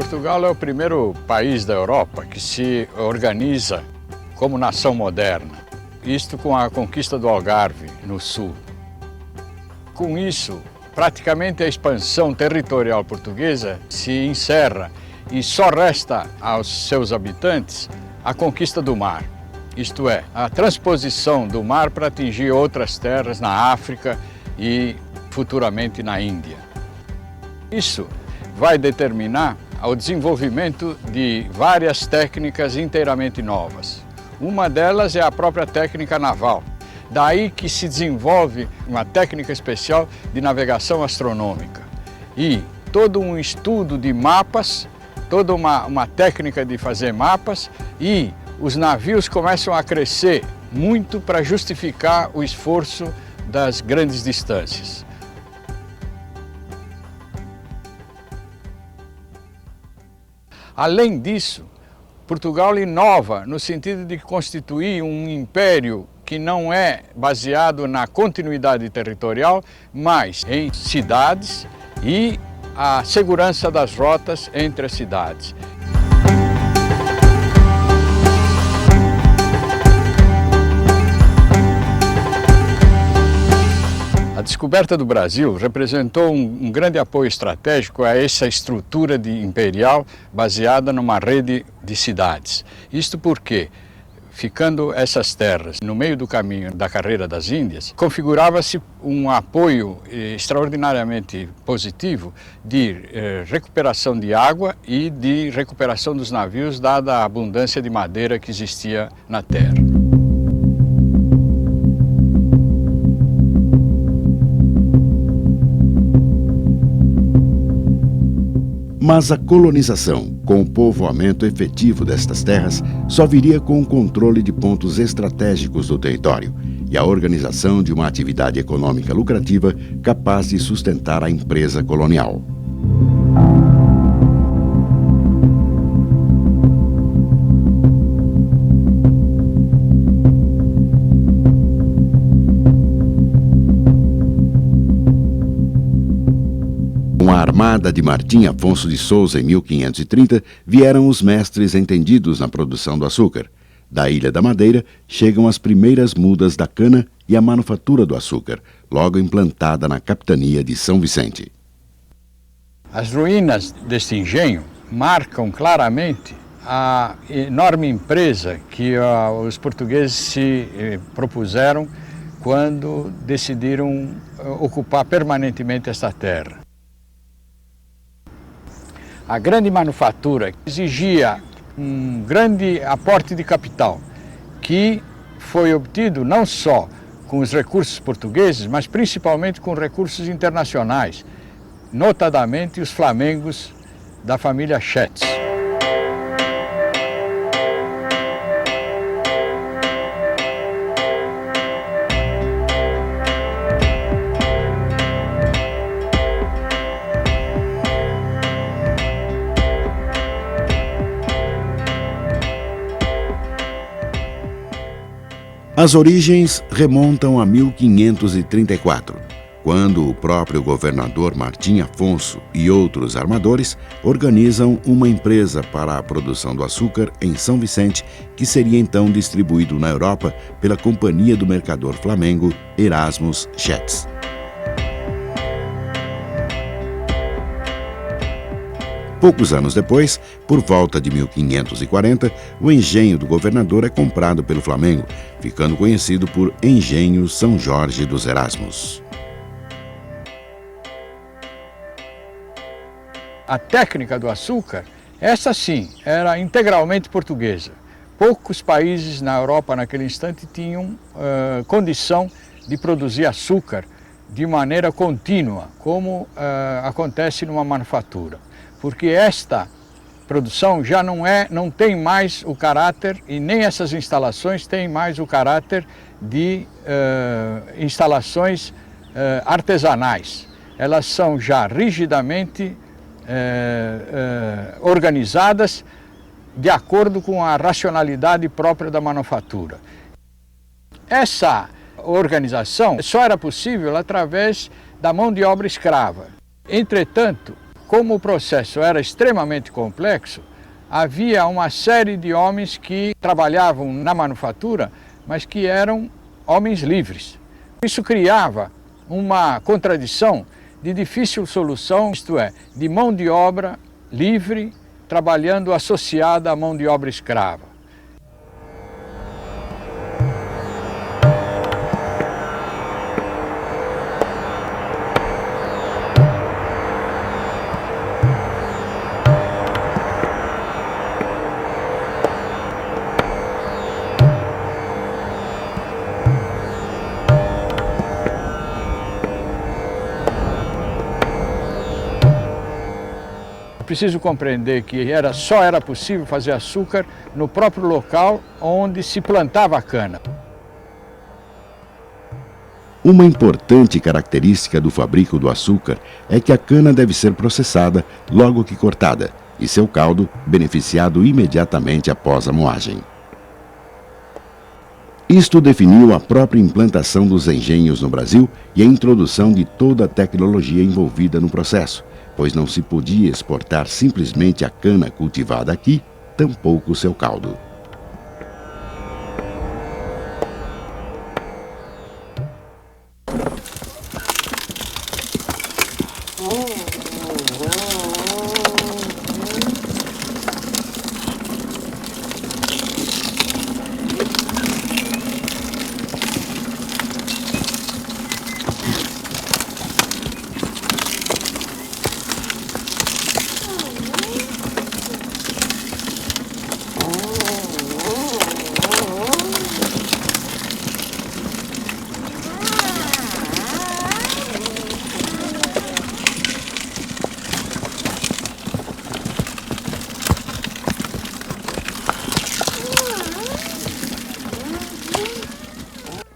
Portugal é o primeiro país da Europa que se organiza como nação moderna, isto com a conquista do Algarve, no sul. Com isso, praticamente a expansão territorial portuguesa se encerra e só resta aos seus habitantes a conquista do mar, isto é, a transposição do mar para atingir outras terras na África e futuramente na Índia. Isso vai determinar o desenvolvimento de várias técnicas inteiramente novas. Uma delas é a própria técnica naval. Daí que se desenvolve uma técnica especial de navegação astronômica. E todo um estudo de mapas, toda uma técnica de fazer mapas, e os navios começam a crescer muito para justificar o esforço das grandes distâncias. Além disso, Portugal inova no sentido de constituir um império que não é baseado na continuidade territorial, mas em cidades e a segurança das rotas entre as cidades. A descoberta do Brasil representou um grande apoio estratégico a essa estrutura imperial baseada numa rede de cidades. Isto porque, ficando essas terras no meio do caminho da carreira das Índias, configurava-se um apoio extraordinariamente positivo de recuperação de água e de recuperação dos navios, dada a abundância de madeira que existia na terra. Mas a colonização, com o povoamento efetivo destas terras, só viria com o controle de pontos estratégicos do território e a organização de uma atividade econômica lucrativa capaz de sustentar a empresa colonial. Com a armada de Martim Afonso de Souza em 1530, vieram os mestres entendidos na produção do açúcar. Da Ilha da Madeira chegam as primeiras mudas da cana e a manufatura do açúcar, logo implantada na capitania de São Vicente. As ruínas deste engenho marcam claramente a enorme empresa que os portugueses se propuseram quando decidiram ocupar permanentemente esta terra. A grande manufatura exigia um grande aporte de capital, que foi obtido não só com os recursos portugueses, mas principalmente com recursos internacionais, notadamente os flamengos da família Schetz. As origens remontam a 1534, quando o próprio governador Martim Afonso e outros armadores organizam uma empresa para a produção do açúcar em São Vicente, que seria então distribuído na Europa pela Companhia do Mercador Flamengo Erasmus Schetz. Poucos anos depois, por volta de 1540, o engenho do governador é comprado pelo Flamengo, ficando conhecido por Engenho São Jorge dos Erasmus. A técnica do açúcar, essa sim, era integralmente portuguesa. Poucos países na Europa naquele instante tinham condição de produzir açúcar de maneira contínua, como acontece numa manufatura. Porque esta produção já não tem mais o caráter, e nem essas instalações têm mais o caráter de instalações artesanais. Elas são já rigidamente organizadas de acordo com a racionalidade própria da manufatura. Essa organização só era possível através da mão de obra escrava. Entretanto, Como o processo era extremamente complexo, havia uma série de homens que trabalhavam na manufatura, mas que eram homens livres. Isso criava uma contradição de difícil solução, isto é, de mão de obra livre trabalhando associada à mão de obra escrava. Preciso compreender que só era possível fazer açúcar no próprio local onde se plantava a cana. Uma importante característica do fabrico do açúcar é que a cana deve ser processada logo que cortada e seu caldo beneficiado imediatamente após a moagem. Isto definiu a própria implantação dos engenhos no Brasil e a introdução de toda a tecnologia envolvida no processo, pois não se podia exportar simplesmente a cana cultivada aqui, tampouco seu caldo.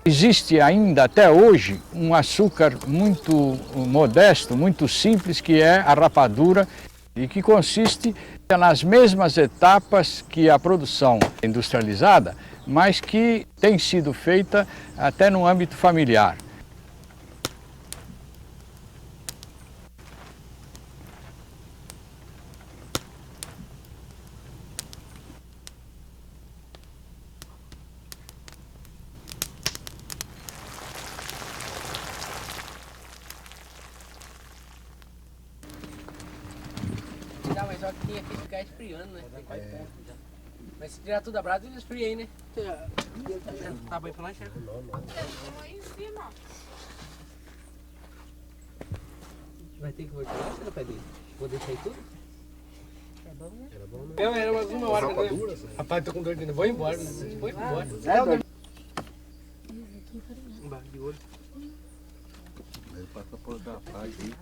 Existe ainda até hoje um açúcar muito modesto, muito simples, que é a rapadura, e que consiste nas mesmas etapas que a produção industrializada, mas que tem sido feita até no âmbito familiar. Mas só que tinha que ficar esfriando, né? Tem quase ponto já. Mas se tirar tudo a brasa, ele esfria aí, né? Tá bem pra lá, chefe? Vai ter que voltar lá, você não pede? Vou deixar aí tudo? É bom, né? Era bom, né? Eu era umas uma hora. Rapaz, tô com dor de novo. Vou embora. Vou embora. De olho. Ele passa por da paz aí.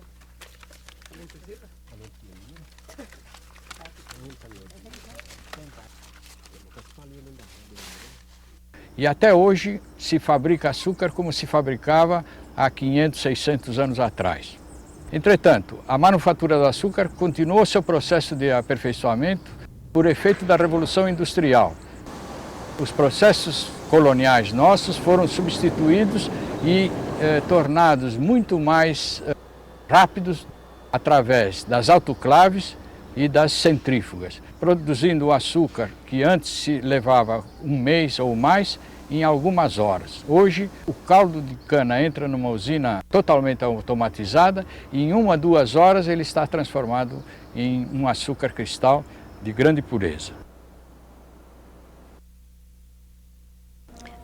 E até hoje se fabrica açúcar como se fabricava há 500, 600 anos atrás. Entretanto, a manufatura do açúcar continuou seu processo de aperfeiçoamento por efeito da Revolução Industrial. Os processos coloniais nossos foram substituídos e tornados muito mais rápidos através das autoclaves e das centrífugas, produzindo o açúcar que antes se levava um mês ou mais em algumas horas. Hoje, o caldo de cana entra numa usina totalmente automatizada e em 1 a 2 horas ele está transformado em um açúcar cristal de grande pureza.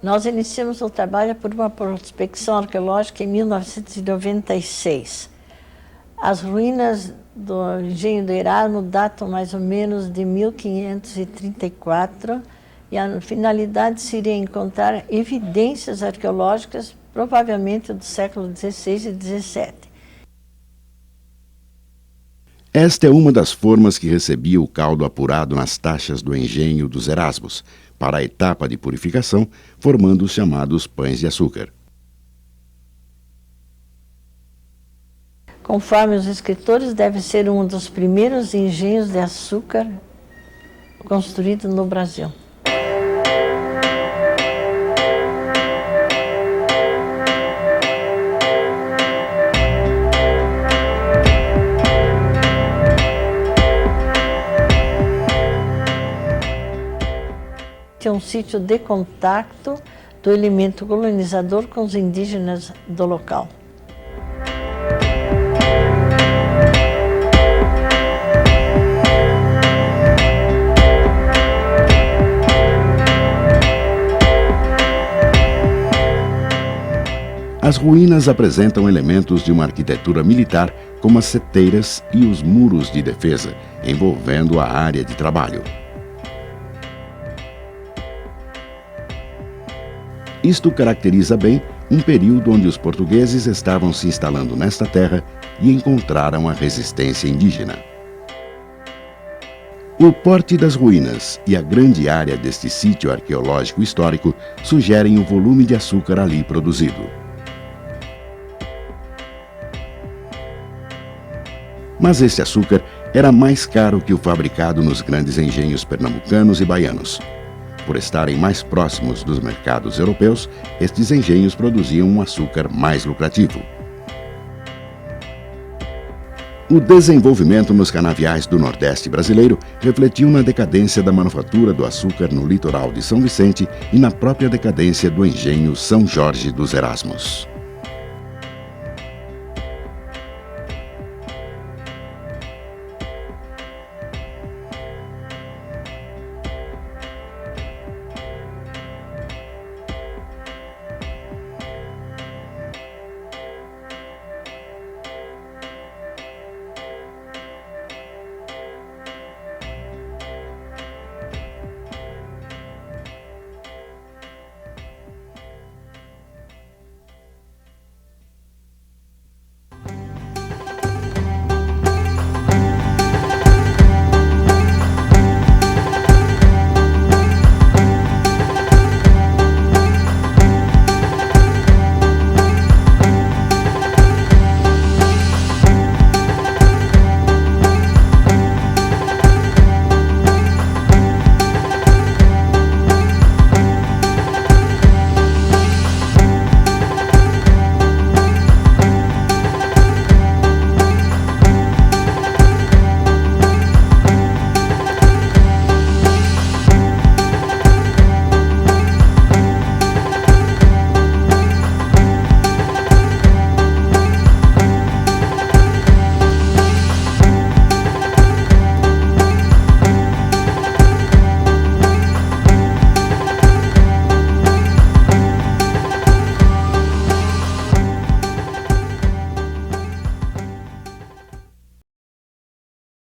Nós iniciamos o trabalho por uma prospecção arqueológica em 1996. As ruínas do engenho do Erasmo datam mais ou menos de 1534 e a finalidade seria encontrar evidências arqueológicas, provavelmente do século XVI e XVII. Esta é uma das formas que recebia o caldo apurado nas taxas do engenho dos Erasmos, para a etapa de purificação, formando os chamados pães de açúcar. Conforme os escritores, deve ser um dos primeiros engenhos de açúcar construídos no Brasil. é um sítio de contato do elemento colonizador com os indígenas do local. As ruínas apresentam elementos de uma arquitetura militar, como as seteiras e os muros de defesa, envolvendo a área de trabalho. Isto caracteriza bem um período onde os portugueses estavam se instalando nesta terra e encontraram a resistência indígena. O porte das ruínas e a grande área deste sítio arqueológico histórico sugerem o volume de açúcar ali produzido. Mas este açúcar era mais caro que o fabricado nos grandes engenhos pernambucanos e baianos. Por estarem mais próximos dos mercados europeus, estes engenhos produziam um açúcar mais lucrativo. O desenvolvimento nos canaviais do Nordeste brasileiro refletiu na decadência da manufatura do açúcar no litoral de São Vicente e na própria decadência do engenho São Jorge dos Erasmos.